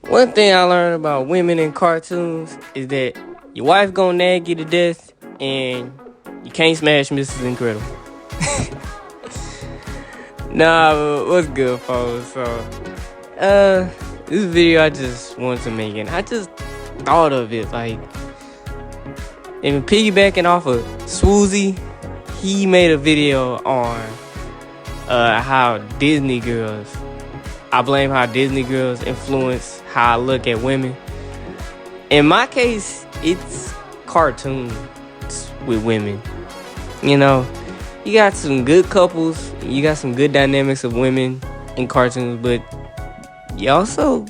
One thing I learned about women in cartoons is that your wife gonna nag you to death, and you can't smash Mrs. Incredible. Nah, what's good, folks? So, this video I just wanted to make, and I just thought of it, like, and piggybacking off of Swoozy, he made a video on how Disney girls, I blame how Disney girls influence how I look at women. In my case, it's cartoons with women. You know, you got some good couples, you got some good dynamics of women in cartoons, but you also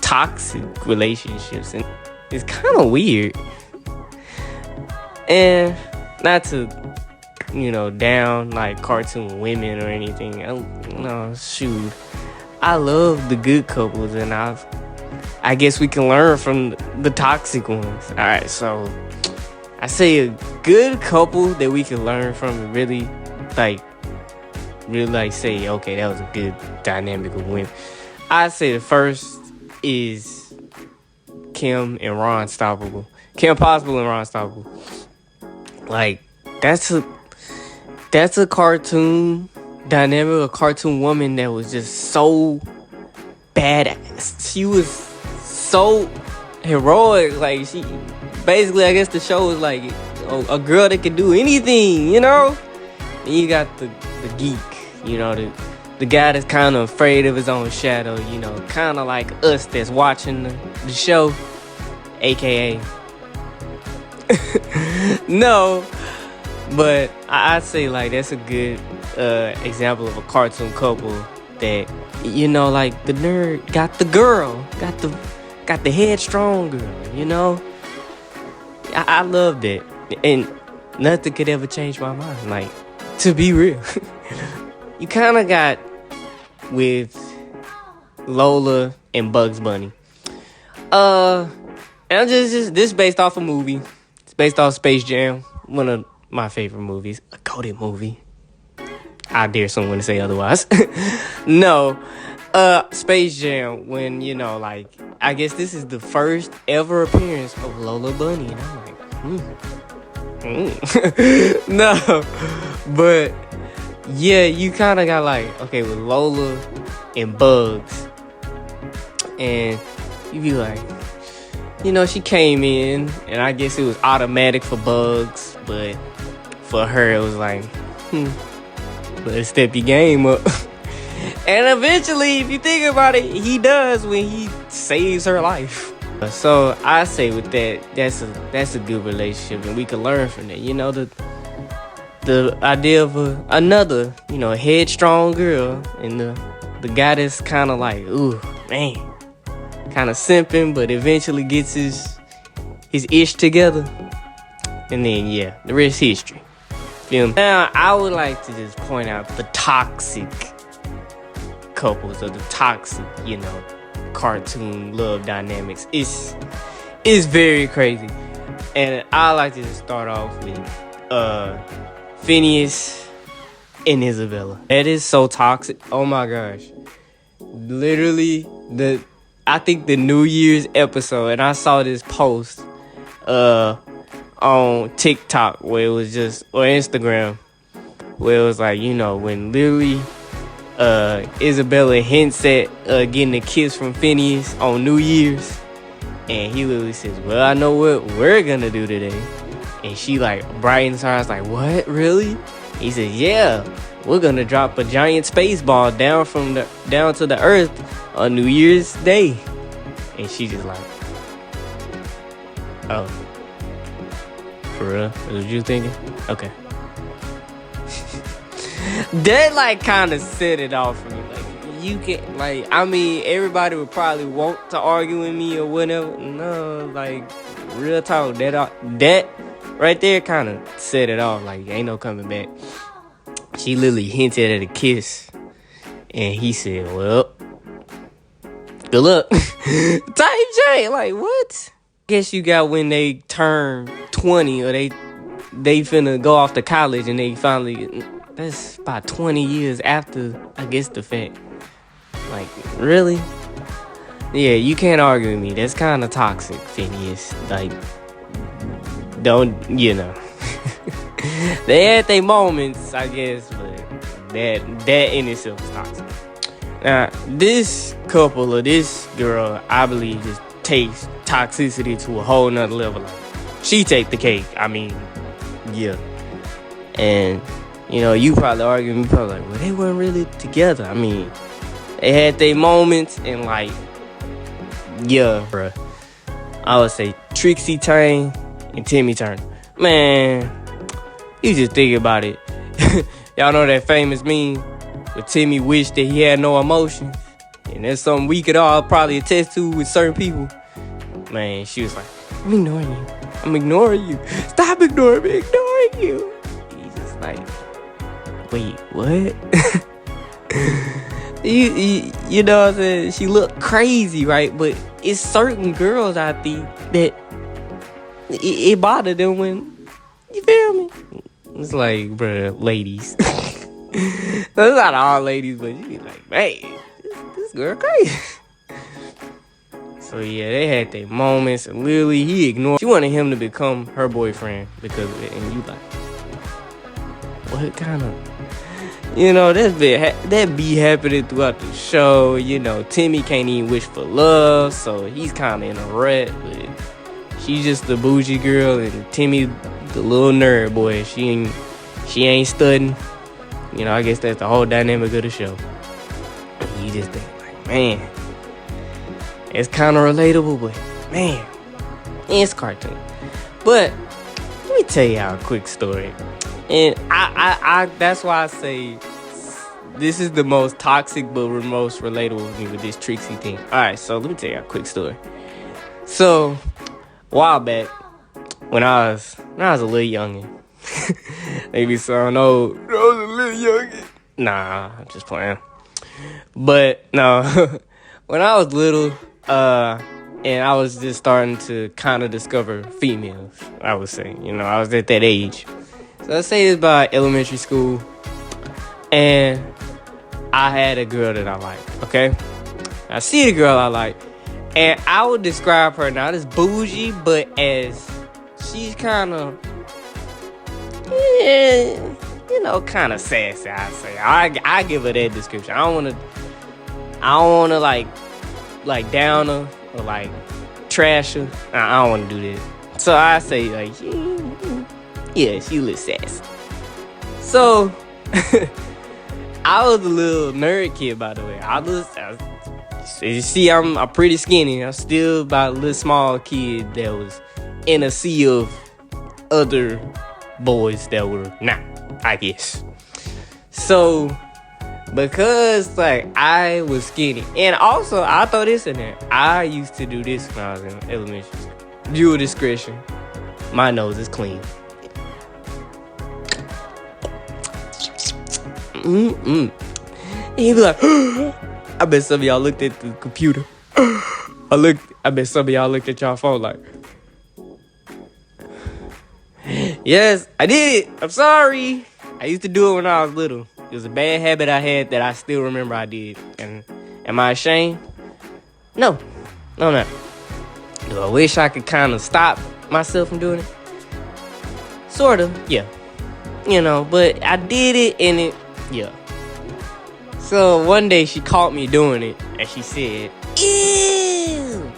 toxic relationships, and it's kind of weird. And not to, down like cartoon women or anything. No, shoot. I love the good couples, and I guess we can learn from the toxic ones. All right, so I say a good couple that we can learn from and really say, okay, that was a good dynamic of women. I say the first is Kim and Ron Stoppable. Kim Possible and Ron Stoppable. Like, that's a cartoon dynamic, a cartoon woman that was just so badass. She was so heroic. Like, she basically, I guess the show was like a girl that could do anything, And you got the geek, the guy that's kind of afraid of his own shadow, kind of like us that's watching the show, aka no, but I'd say like that's a good example of a cartoon couple that like the nerd got the girl, got the headstrong girl, I love that, and nothing could ever change my mind. Like, to be real, you kind of got with Lola and Bugs Bunny, and I'm just this based off a movie. Based off Space Jam, one of my favorite movies, a goated movie. I dare someone to say otherwise. No, Space Jam, when, I guess this is the first ever appearance of Lola Bunny, and I'm like, No, but, yeah, you kind of got like, okay, with Lola and Bugs, and you be like, she came in, and I guess it was automatic for Bugs, but for her, it was like, let's step your game up. And eventually, if you think about it, he does when he saves her life. So I say with that, that's a good relationship, and we can learn from that. The idea of another, headstrong girl, and the guy that's kind of like, ooh, man, kind of simping, but eventually gets his ish together, and then the rest history. Feel me? Now I would like to just point out the toxic couples, or the toxic, cartoon love dynamics. It's very crazy, and I like to just start off with Phineas and Isabella. That is so toxic. Oh my gosh, literally I think the New Year's episode, and I saw this post on TikTok or Instagram, where it was like, when literally Isabella hints at getting a kiss from Phineas on New Year's, and he literally says, well, I know what we're gonna do today, and she like brightens her eyes like, what, really? He says, yeah, we're gonna drop a giant space ball down to the earth on New Year's Day. And she just like, oh, for real? That's what you thinking? Okay. That like kind of set it off for me. Like, you can, like, I mean, everybody would probably want to argue with me or whatever. No, like, real talk, that right there kind of set it off. Like, ain't no coming back. She literally hinted at a kiss, and he said, well, good luck. Type J, like, what? Guess you got when they turn 20, or they finna go off to college, and they finally, that's about 20 years after, I guess, the fact. Like, really? Yeah, you can't argue with me. That's kind of toxic, Phineas. Like, don't, they had their moments, I guess, but that in itself is toxic. Now, this couple or this girl, I believe, just takes toxicity to a whole nother level. Like, she take the cake. I mean, yeah. And, you probably arguing, you probably like, well, they weren't really together. I mean, they had their moments and, like, yeah, bruh. I would say Trixie Tang and Timmy Turner. Man, you just think about it. Y'all know that famous meme where Timmy wished that he had no emotions. And that's something we could all probably attest to with certain people. Man, she was like, I'm ignoring you. I'm ignoring you. Stop ignoring me. Ignoring you. He's just like, wait, what? You know what I'm saying? She looked crazy, right? But it's certain girls, I think, that it bothered them when, you feel me? It's like, bruh, ladies. That's not all ladies, but you be like, man, this girl crazy. So yeah, they had their moments, and literally he ignored. She wanted him to become her boyfriend because of it, and you like, what kind of, that be happening throughout the show. Timmy can't even wish for love, so he's kind of in a rut. But she's just the bougie girl, and Timmy, the little nerd boy. She ain't studying. I guess that's the whole dynamic of the show. And you just think like, man, it's kind of relatable, but man, it's cartoon. But let me tell y'all a quick story. And I that's why I say this is the most toxic but most relatable with me with this Trixie thing. Alright, so let me tell you a quick story. So, a while back, when I was a little youngin', maybe sound old. I was a little youngin'. Nah, I'm just playing. But no, when I was little, and I was just starting to kind of discover females, I would say. I was at that age. So let's say it's by elementary school, and I had a girl that I like, okay? I see the girl I like, and I would describe her not as bougie, but as she's kind of, kind of sassy, I'd say. I give her that description. I don't want to like down her or like trash her. I don't want to do that. So I say like, yeah, she looks sassy. So, I was a little nerd kid, by the way. You see, I'm pretty skinny. I'm still about a little small kid that was in a sea of other boys that were not, I guess. So, because, I was skinny. And also, I'll throw this in there. I used to do this when I was in elementary school. Viewer discretion. My nose is clean. And he'd be like, I bet some of y'all looked at the computer. I bet some of y'all looked at y'all phone like, yes, I did. I'm sorry. I used to do it when I was little. It was a bad habit I had that I still remember I did. And am I ashamed? No. No, no. Do I wish I could kind of stop myself from doing it? Sort of, yeah. But I did it and it, yeah. So one day she caught me doing it and she said, ew.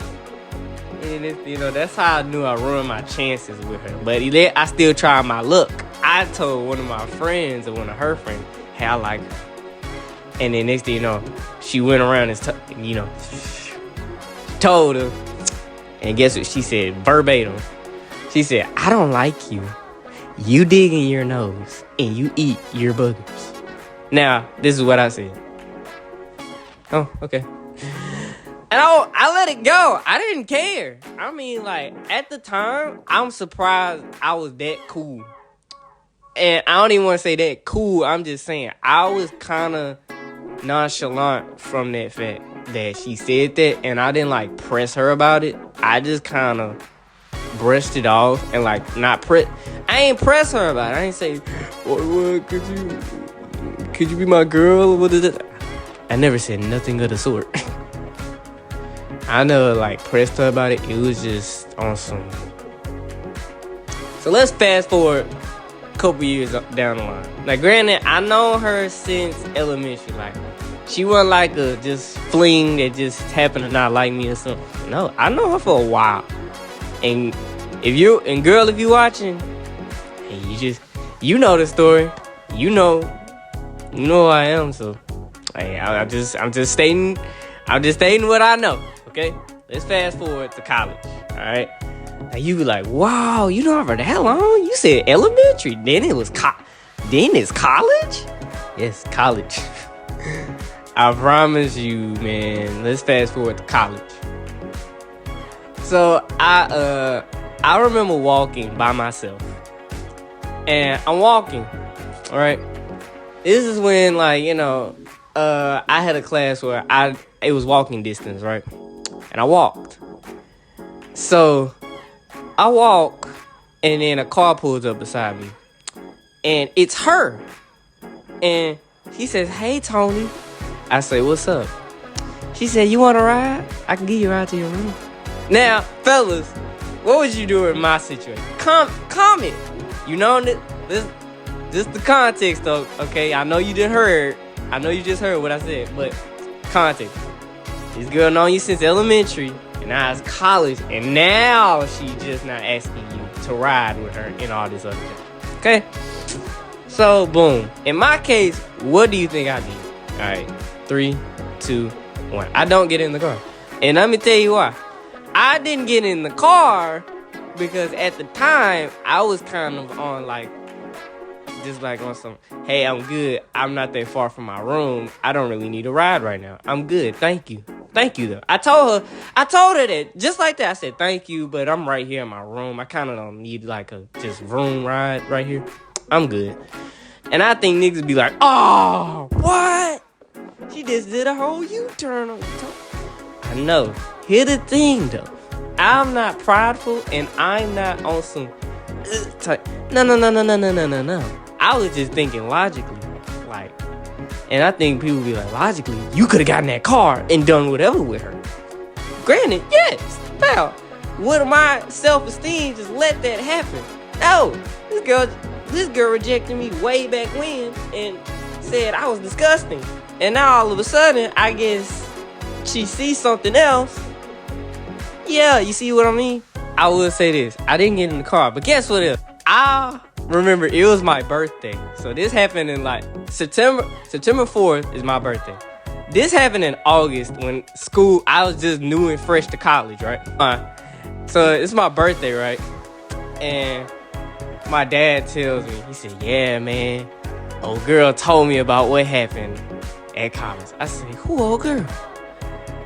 And it's, that's how I knew I ruined my chances with her. But I still tried my luck. I told one of my friends or one of her friends, hey, I like her. And then next thing you know, she went around and, told her. And guess what she said verbatim? She said, I don't like you. You dig in your nose and you eat your boogers. Now, this is what I said. Oh, okay. And I let it go. I didn't care. I mean, at the time, I'm surprised I was that cool. And I don't even want to say that cool. I'm just saying, I was kind of nonchalant from that fact that she said that. And I didn't, press her about it. I just kind of brushed it off and, not press. I ain't press her about it. I ain't say, what, could you be my girl? What is it? I never said nothing of the sort. I never like pressed her about it. It was just on some. So let's fast forward a couple years down the line. Now, granted, I know her since elementary. Like, she wasn't like a just fling that just happened to not like me or something. No, I know her for a while. And girl, if you watching, hey, you know the story. You know who I am. So, hey, I'm just stating what I know. Okay, let's fast forward to college. All right, now you be like, wow, you know her for that long? You said elementary, then it's college. Yes, college. I promise you, man. Let's fast forward to college. So I remember walking by myself, and I'm walking. All right, this is when I had a class where it was walking distance, right? And I walked. So I walk, and then a car pulls up beside me, and it's her. And she says, "Hey, Tony." I say, "What's up?" She said, "You want a ride? I can give you a ride to your room." Now, fellas, what would you do in my situation? Comment. You know this the context though. Okay, I know you just heard what I said, but context. This girl known you since elementary, and now it's college, and now she just not asking you to ride with her and all this other stuff. Okay? So, boom. In my case, what do you think I did? All right, 3, 2, 1. I don't get in the car. And let me tell you why. I didn't get in the car because at the time, I was kind of on on some, hey, I'm good. I'm not that far from my room. I don't really need a ride right now. I'm good. Thank you. Thank you, though. I told her that just like that. I said, thank you, but I'm right here in my room. I kind of don't need like a just room ride right here. I'm good. And I think niggas be like, oh, what? She just did a whole U-turn on you. I know. Here's the thing, though. I'm not prideful, and I'm not on some type. No. I was just thinking logically. And I think people be like, logically, you could have gotten that car and done whatever with her. Granted, yes. Now, would my self-esteem just let that happen? No. This girl rejected me way back when and said I was disgusting. And now all of a sudden, I guess she sees something else. Yeah, you see what I mean? I will say this. I didn't get in the car, but guess what else? I remember it was my birthday. So this happened in September 4th is my birthday. This happened in August when I was just new and fresh to college, right? So it's my birthday, right? And my dad tells me, he said, yeah, man, old girl told me about what happened at college. I said, who old girl?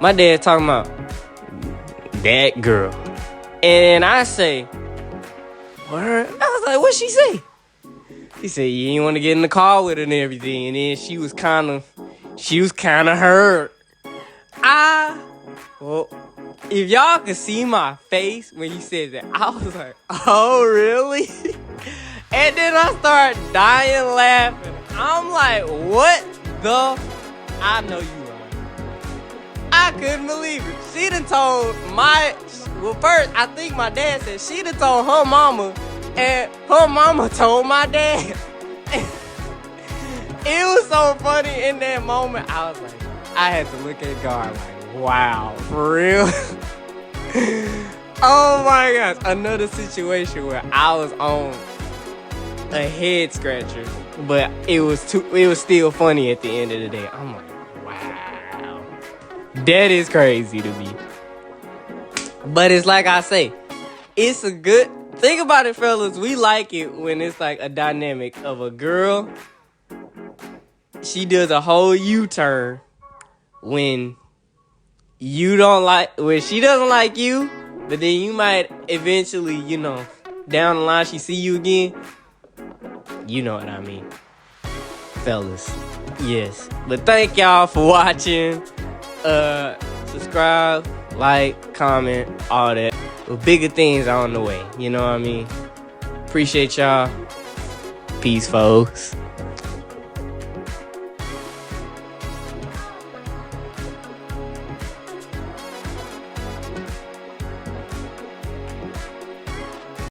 My dad talking about that girl. And I say, what? I was like, what'd she say? He said, you didn't want to get in the car with her and everything. And then she was kind of hurt. Well, if y'all could see my face when he said that, I was like, oh, really? And then I started dying laughing. I'm like, what the? I know you lying. I couldn't believe it. She done told first, I think my dad said she done told her mama, and her mama told my dad. It was so funny in that moment. I was like, I had to look at God like, wow, for real? Oh my gosh, another situation where I was on a head scratcher, but it was still funny at the end of the day. I'm like, wow, that is crazy to me. But it's like I say, it's a good think about it, fellas. We like it when it's like a dynamic of a girl. She does a whole U-turn when she doesn't like you, but then you might eventually, down the line she see you again. You know what I mean, fellas. Yes. But thank y'all for watching. Subscribe, like, comment, all that. But bigger things are on the way. You know what I mean? Appreciate y'all. Peace, folks.